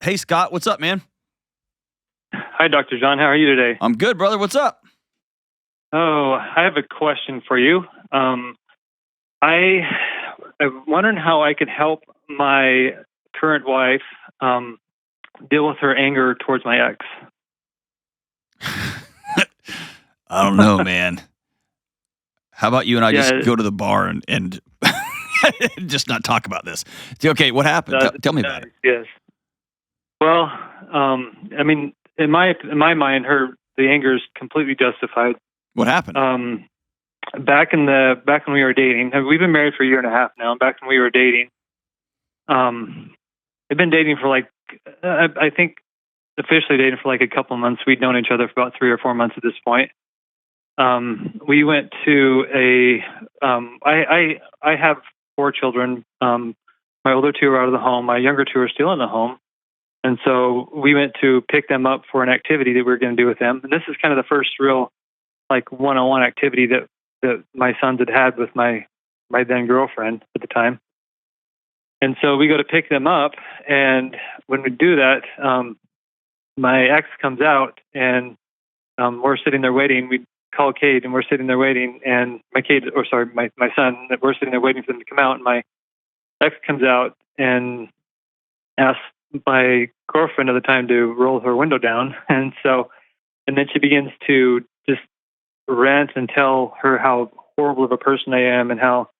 Hey, Scott, what's up, man? Hi, Dr. John. How are you today? I'm good, brother. What's up? Oh, I have a question for you. I'm wondering how I could help my current wife deal with her anger towards my ex. I don't know, man. How about you and I just Yeah, go to the bar and just not talk about this? Okay, what happened? Tell me about it. Yes. Well, I mean, in my mind, the anger is completely justified. What happened? Back when we were dating, we've been married for a year and a half now. Back when we were dating, we've been dating for I think officially dating for like a couple of months. We'd known each other for about 3 or 4 months at this point. We went to I have 4 children. My older 2 are out of the home. My younger 2 are still in the home. And so we went to pick them up for an activity that we were going to do with them. And this is kind of the first real one-on-one activity that my sons had with my then girlfriend at the time. And so we go to pick them up, and when we do that, my ex comes out, and we're sitting there waiting. We call Kate, and we're sitting there waiting, and my son, we're sitting there waiting for them to come out, and my ex comes out and asks my girlfriend at the time to roll her window down, and then she begins to just rant and tell her how horrible of a person I am and how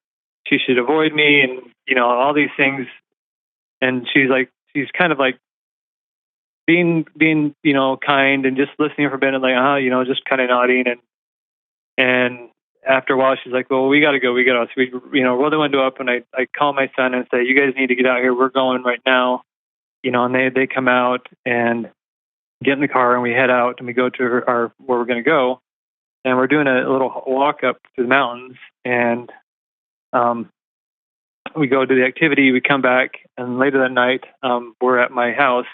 she should avoid me and all these things. And she's kind of like being kind and just listening to her bit and just kind of nodding, and after a while she's like, well, we got to go. So we roll the window up, and I call my son and say, you guys need to get out here. We're going right now. And they come out and get in the car, and we head out, and we go to where we're going to go. And we're doing a little walk up to the mountains, and we go to the activity. We come back, and later that night, we're at my house,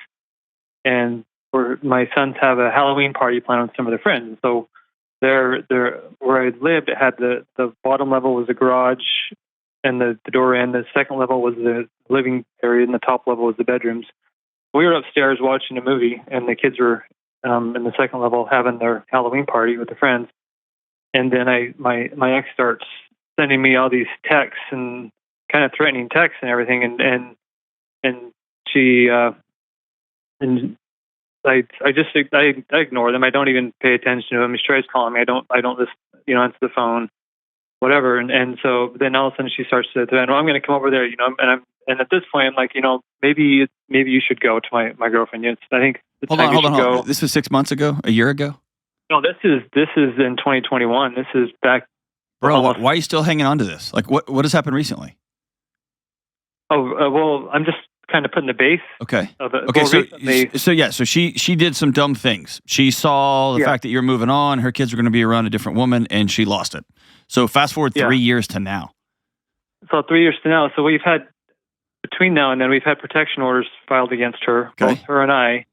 and my sons have a Halloween party planned with some of their friends. So where I lived, it had the bottom level was the garage and the door in. The second level was the living area, and the top level was the bedrooms. We were upstairs watching a movie, and the kids were in the second level having their Halloween party with their friends. And then my ex starts sending me all these texts and kind of threatening texts and everything, and she and I ignore them. I don't even pay attention to them. She tries calling me. I don't listen, answer the phone, whatever. And so then all of a sudden she starts to threaten, well, I'm going to come over there, and at this point I'm like, maybe you should go to my girlfriend. I think Hold on. This was 6 months ago, a year ago? No, this is in 2021. This is back. Bro, why are you still hanging on to this? Like, what has happened recently? Oh, well, I'm just kind of putting the base. Okay. Of it. Okay. Well, So she did some dumb things. She saw the fact that you're moving on. Her kids were going to be around a different woman, and she lost it. So fast forward 3 years to now. So 3 years to now. So we've had between now and then we've had protection orders filed against her, both her and I.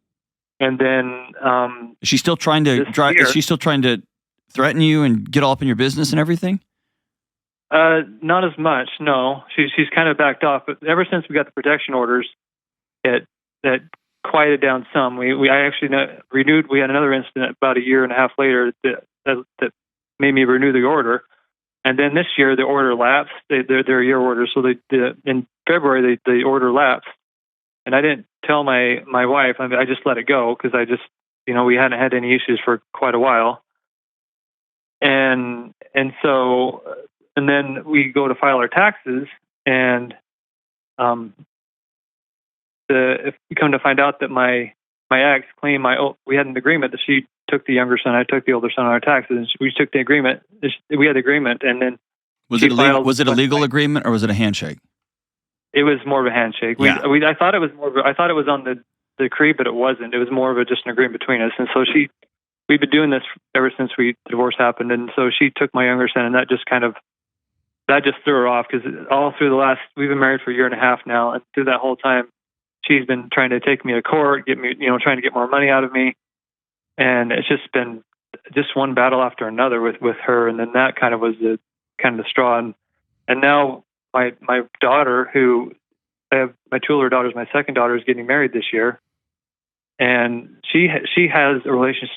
And then is she still trying to Is she still trying to threaten you and get all up in your business and everything? Not as much. No, she's kind of backed off. But ever since we got the protection orders, that quieted down some. I actually renewed. We had another incident about a year and a half later that made me renew the order. And then this year the order lapsed. They're a year order, so in February the order lapsed. And I didn't tell my wife. I just let it go because I just, we hadn't had any issues for quite a while. And then we go to file our taxes, and if you come to find out that my ex claimed we had an agreement that she took the younger son, I took the older son on our taxes, and we took the agreement. We had the agreement, and then was it a legal agreement or was it a handshake? It was more of a handshake. Yeah. I thought it was I thought it was on the decree, but it wasn't. It was more of just an agreement between us. And so we've been doing this ever since the divorce happened. And so she took my younger son, and that just threw her off because all through we've been married for a year and a half now, and through that whole time, she's been trying to take me to court, get me, trying to get more money out of me, and it's just been just one battle after another with her. And then that kind of was the straw. And now. My daughter, who I have my two older daughters, my second daughter is getting married this year, and she has a relationship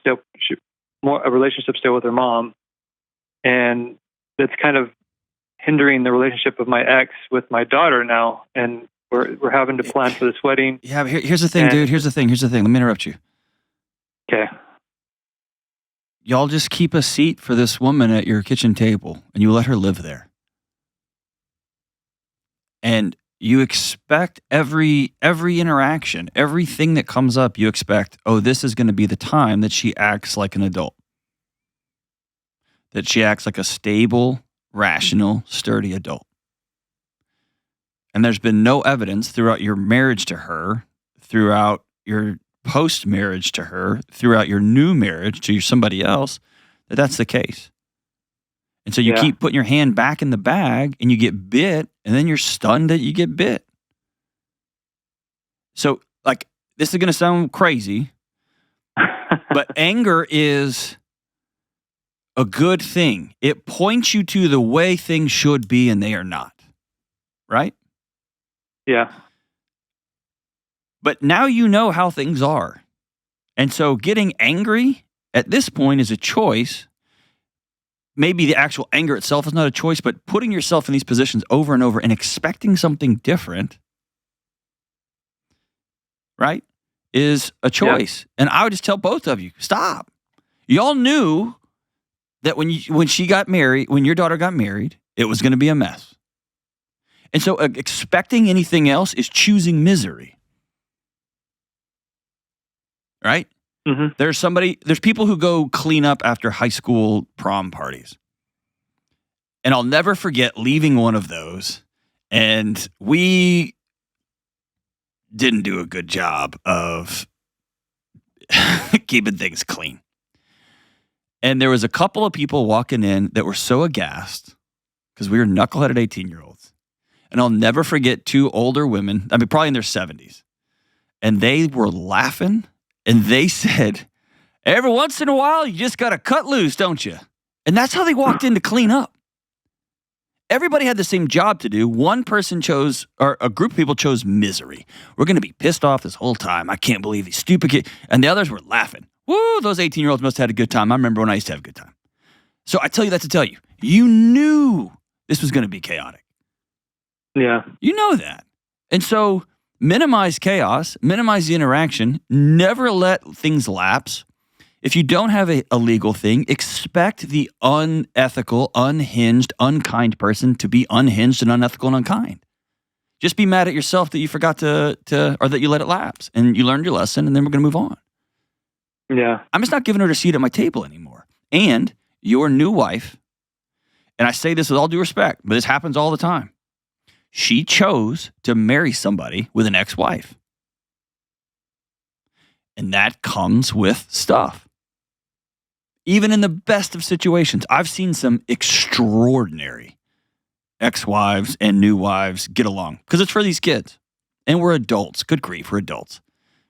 still with her mom, and that's kind of hindering the relationship of my ex with my daughter now, and we're having to plan for this wedding. Yeah, but here's the thing, dude. Here's the thing. Let me interrupt you. Okay. Y'all just keep a seat for this woman at your kitchen table, and you let her live there. And you expect every interaction, everything that comes up, you expect, oh, this is going to be the time that she acts like an adult. That she acts like a stable, rational, sturdy adult. And there's been no evidence throughout your marriage to her, throughout your post-marriage to her, throughout your new marriage to somebody else, that that's the case. And so you keep putting your hand back in the bag and you get bit, and then you're stunned that you get bit. So, like, this is going to sound crazy, but anger is a good thing. It points you to the way things should be, and they are not. Right? Yeah. But now you know how things are. And so getting angry at this point is a choice. Maybe the actual anger itself is not a choice, but putting yourself in these positions over and over and expecting something different, right, is a choice. Yeah. And I would just tell both of you, stop. Y'all knew that when your daughter got married, it was going to be a mess. And so expecting anything else is choosing misery. Right? Mm-hmm. There's people who go clean up after high school prom parties. And I'll never forget leaving one of those. And we didn't do a good job of keeping things clean. And there was a couple of people walking in that were so aghast because we were knuckleheaded 18-year-olds. And I'll never forget two older women, I mean, probably in their 70s. And they were laughing. And they said, every once in a while, you just got to cut loose, don't you? And that's how they walked in to clean up. Everybody had the same job to do. One person chose, or a group of people chose misery. We're going to be pissed off this whole time. I can't believe these stupid kids. And the others were laughing. Woo, those 18-year-olds must have had a good time. I remember when I used to have a good time. So I tell you that to tell you, you knew this was going to be chaotic. Yeah. You know that. And so minimize chaos, minimize the interaction, never let things lapse. If you don't have a legal thing, expect the unethical, unhinged, unkind person to be unhinged and unethical and unkind. Just be mad at yourself that you forgot or that you let it lapse and you learned your lesson, and then we're going to move on. Yeah. I'm just not giving her a seat at my table anymore. And your new wife, and I say this with all due respect, but this happens all the time. She chose to marry somebody with an ex-wife. And that comes with stuff. Even in the best of situations, I've seen some extraordinary ex-wives and new wives get along because it's for these kids. And we're adults. Good grief, we're adults.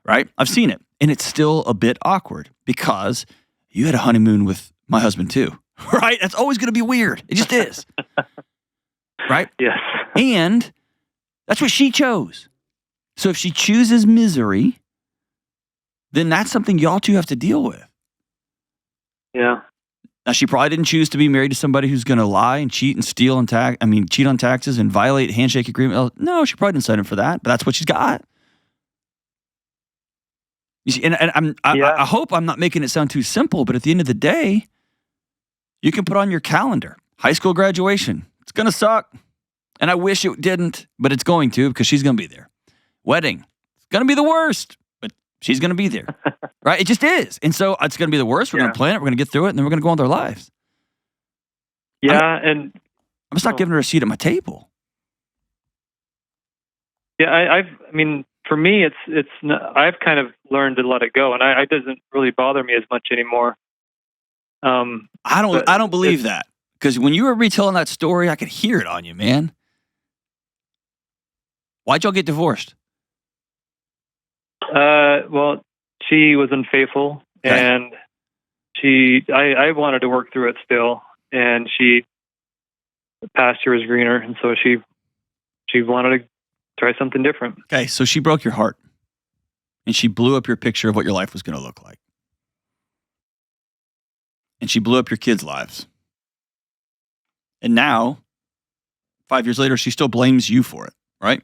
Right? I've seen it. And it's still a bit awkward because you had a honeymoon with my husband too. Right? That's always going to be weird. It just is. Right? Yes. And that's what she chose. So if she chooses misery, then that's something y'all two have to deal with. Yeah. Now, she probably didn't choose to be married to somebody who's going to lie and cheat and steal and cheat on taxes and violate handshake agreement. No, she probably didn't sign up for that, but that's what she's got. You see, and I hope I'm not making it sound too simple, but at the end of the day, you can put on your calendar, high school graduation. It's going to suck. And I wish it didn't, but it's going to because she's going to be there. Wedding. It's going to be the worst, but she's going to be there. Right? It just is. And so it's going to be the worst. We're going to plan it. We're going to get through it, and then we're going to go on with our lives. Yeah, I'm just not giving her a seat at my table. Yeah, I mean, for me, it's not, I've kind of learned to let it go, and it doesn't really bother me as much anymore. I don't believe that, because when you were retelling that story, I could hear it on you, man. Why'd y'all get divorced? Well, she was unfaithful, and I wanted to work through it still, and the pasture was greener, and so she wanted to try something different. Okay, so she broke your heart. and she blew up your picture of what your life was going to look like. And she blew up your kids' lives. And now, 5 years later, she still blames you for it, right?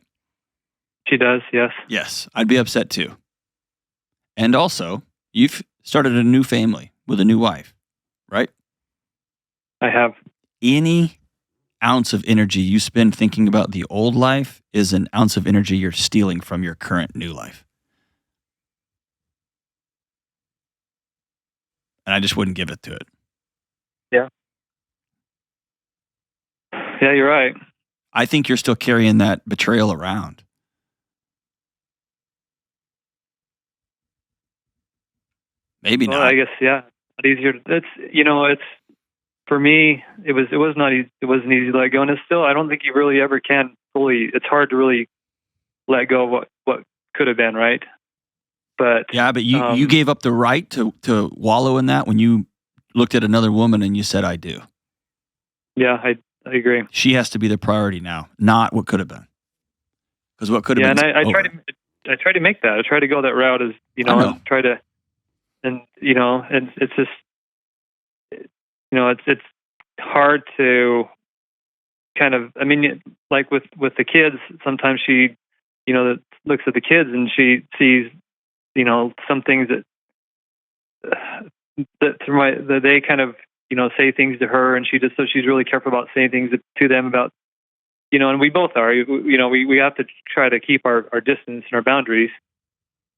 She does, yes. Yes, I'd be upset too. And also, you've started a new family with a new wife, right? I have. Any ounce of energy you spend thinking about the old life is an ounce of energy you're stealing from your current new life. And I just wouldn't give it to it. Yeah. Yeah, you're right. I think you're still carrying that betrayal around. Maybe Well, not. I guess, yeah. It's easier. It's for me. It was not easy. It wasn't easy to let go, and it's still. I don't think you really ever can fully. It's hard to really let go of what could have been, right? But yeah, but you gave up the right to wallow in that when you looked at another woman and you said, "I do." Yeah, I agree. She has to be the priority now, not what could have been. Because what could have been. Yeah, and I try to make that. I try to go that route as and try to, and it's just, it's hard to kind of. I mean, like with the kids, sometimes she, looks at the kids and she sees, some things that they kind of, say things to her, and she's really careful about saying things to them about, and we both are, we have to try to keep our distance and our boundaries.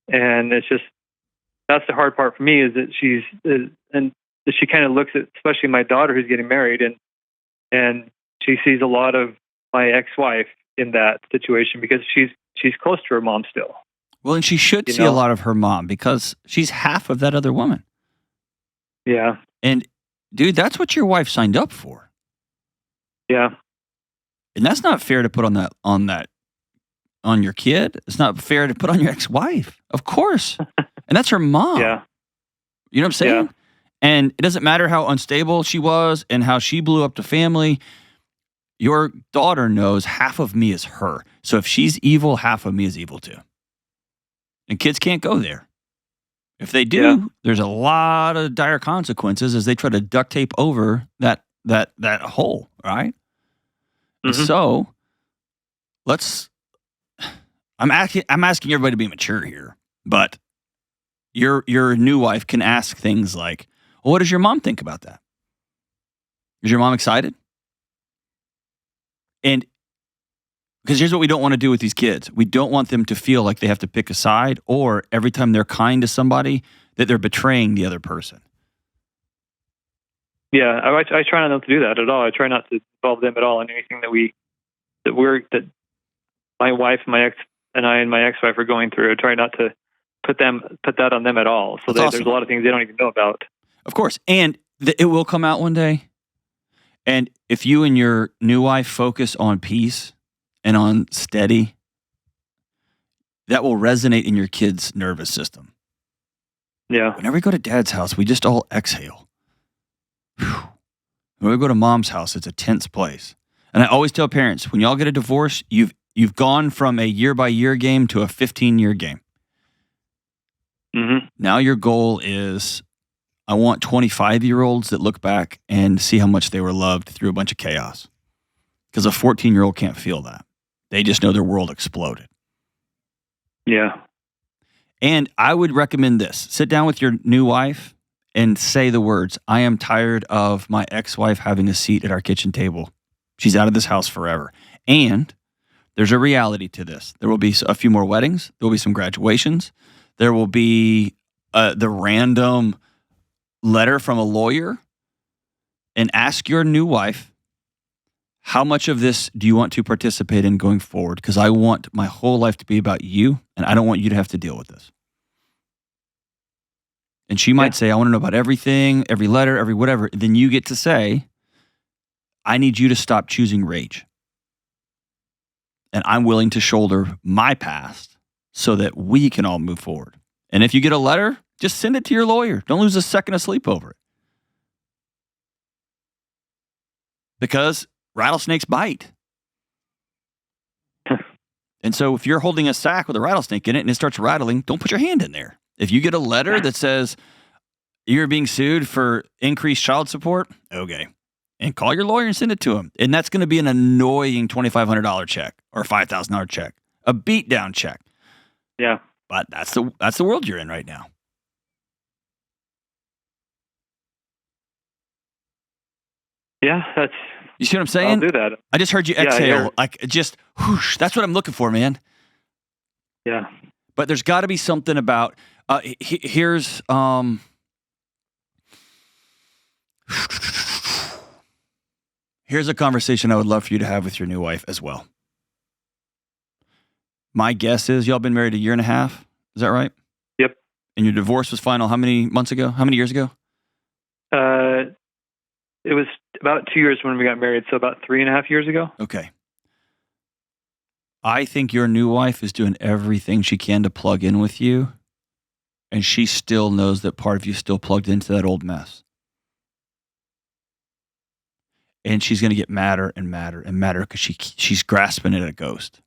And it's just, that's the hard part for me, is that and she kind of looks at, especially my daughter who's getting married, and she sees a lot of my ex-wife in that situation because she's close to her mom still. Well, and she should see a lot of her mom because she's half of that other woman. Yeah. And dude, that's what your wife signed up for. Yeah. And that's not fair to put on your kid. It's not fair to put on your ex-wife. Of course. And that's her mom. Yeah. You know what I'm saying? Yeah. And it doesn't matter how unstable she was and how she blew up the family. Your daughter knows half of me is her. So if she's evil, half of me is evil too. And kids can't go there. If they do, there's a lot of dire consequences as they try to duct tape over that hole, right? Mm-hmm. And so I'm asking everybody to be mature here, but your new wife can ask things like, well, what does your mom think about that? Is your mom excited? And because here's what we don't want to do with these kids. We don't want them to feel like they have to pick a side, or every time they're kind to somebody that they're betraying the other person. Yeah, I try not to do that at all. I try not to involve them at all in anything that my wife, my ex, and I and my ex-wife are going through. I try not to put that on them at all. So awesome. There's a lot of things they don't even know about. Of course, and it will come out one day. And if you and your new wife focus on peace and on steady, that will resonate in your kid's nervous system. Yeah. Whenever we go to dad's house, we just all exhale. Whew. When we go to mom's house, it's a tense place. And I always tell parents, when y'all get a divorce, you've gone from a year-by-year game to a 15-year game. Mm-hmm. Now your goal is, I want 25-year-olds that look back and see how much they were loved through a bunch of chaos. Because a 14-year-old can't feel that. They just know their world exploded. Yeah. And I would recommend this. Sit down with your new wife and say the words, I am tired of my ex-wife having a seat at our kitchen table. She's out of this house forever. And there's a reality to this. There will be a few more weddings. There will be some graduations. There will be the random letter from a lawyer. And ask your new wife, how much of this do you want to participate in going forward? Because I want my whole life to be about you, and I don't want you to have to deal with this. And she might say, I want to know about everything, every letter, every whatever. Then you get to say, I need you to stop choosing rage. And I'm willing to shoulder my past so that we can all move forward. And if you get a letter, just send it to your lawyer. Don't lose a second of sleep over it. Because rattlesnakes bite. And so if you're holding a sack with a rattlesnake in it and it starts rattling, don't put your hand in there. If you get a letter that says you're being sued for increased child support, okay. And call your lawyer and send it to him. And that's going to be an annoying $2,500 check or $5,000 check, a beatdown check. Yeah. But that's the world you're in right now. Yeah, you see what I'm saying? I'll do that. I just heard you exhale, like just whoosh. That's what I'm looking for, man. Yeah. But there's got to be something about. Here's a conversation I would love for you to have with your new wife as well. My guess is y'all been married a year and a half. Is that right? Yep. And your divorce was final how many months ago? How many years ago? It was about 2 years when we got married, so about 3.5 years ago. Okay. I think your new wife is doing everything she can to plug in with you, and she still knows that part of you is still plugged into that old mess. And she's going to get madder and madder and madder because she's grasping at a ghost.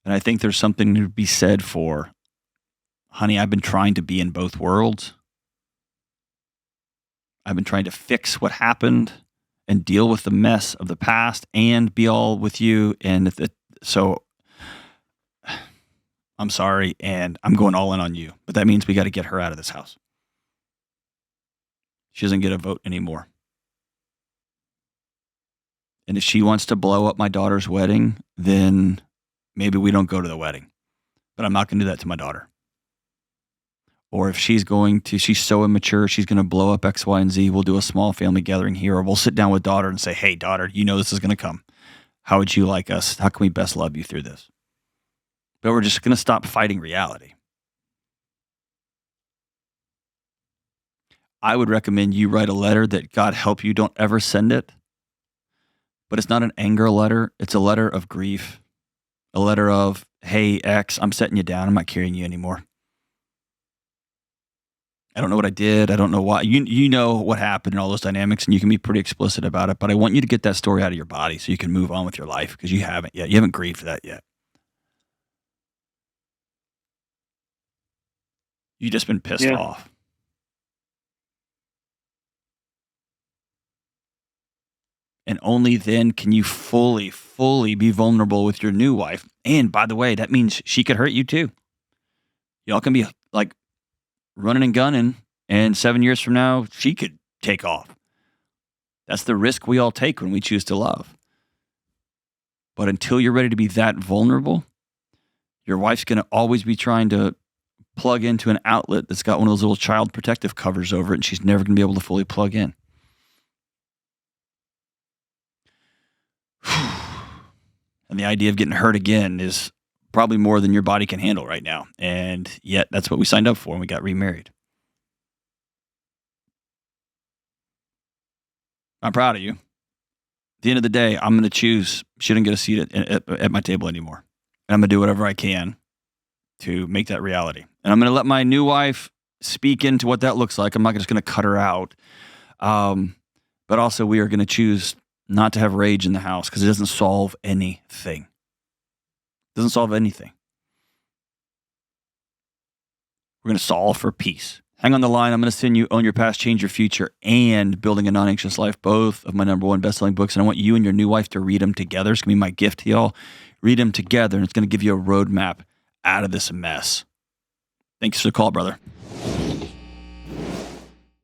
And I think there's something to be said for, honey, I've been trying to be in both worlds. I've been trying to fix what happened and deal with the mess of the past and be all with you. And so I'm sorry, and I'm going all in on you. But that means we got to get her out of this house. She doesn't get a vote anymore. And if she wants to blow up my daughter's wedding, then maybe we don't go to the wedding. But I'm not going to do that to my daughter. Or if she's so immature, she's going to blow up X, Y, and Z. We'll do a small family gathering here, or we'll sit down with daughter and say, hey, daughter, you know this is going to come. How would you like us? How can we best love you through this? But we're just going to stop fighting reality. I would recommend you write a letter that God help you don't ever send it. But it's not an anger letter. It's a letter of grief. A letter of, hey, X, I'm setting you down. I'm not carrying you anymore. I don't know what I did. I don't know why. You know what happened and all those dynamics, and you can be pretty explicit about it. But I want you to get that story out of your body so you can move on with your life, because you haven't yet. You haven't grieved for that yet. You've just been pissed off. And only then can you fully be vulnerable with your new wife. And by the way, that means she could hurt you too. Y'all can be like running and gunning, and 7 years from now, she could take off. That's the risk we all take when we choose to love. But until you're ready to be that vulnerable, your wife's going to always be trying to plug into an outlet that's got one of those little child protective covers over it, and she's never going to be able to fully plug in. And the idea of getting hurt again is probably more than your body can handle right now. And yet that's what we signed up for when we got remarried. I'm proud of you. At the end of the day, I'm going to choose. She didn't get a seat at my table anymore. And I'm going to do whatever I can to make that reality. And I'm going to let my new wife speak into what that looks like. I'm not just going to cut her out. But also we are going to choose not to have rage in the house, because it doesn't solve anything. It doesn't solve anything. We're going to solve for peace. Hang on the line. I'm going to send you Own Your Past, Change Your Future and Building a Non-Anxious Life, both of my #1 best-selling books. And I want you and your new wife to read them together. It's going to be my gift to y'all. Read them together, and it's going to give you a roadmap out of this mess. Thanks for the call, brother.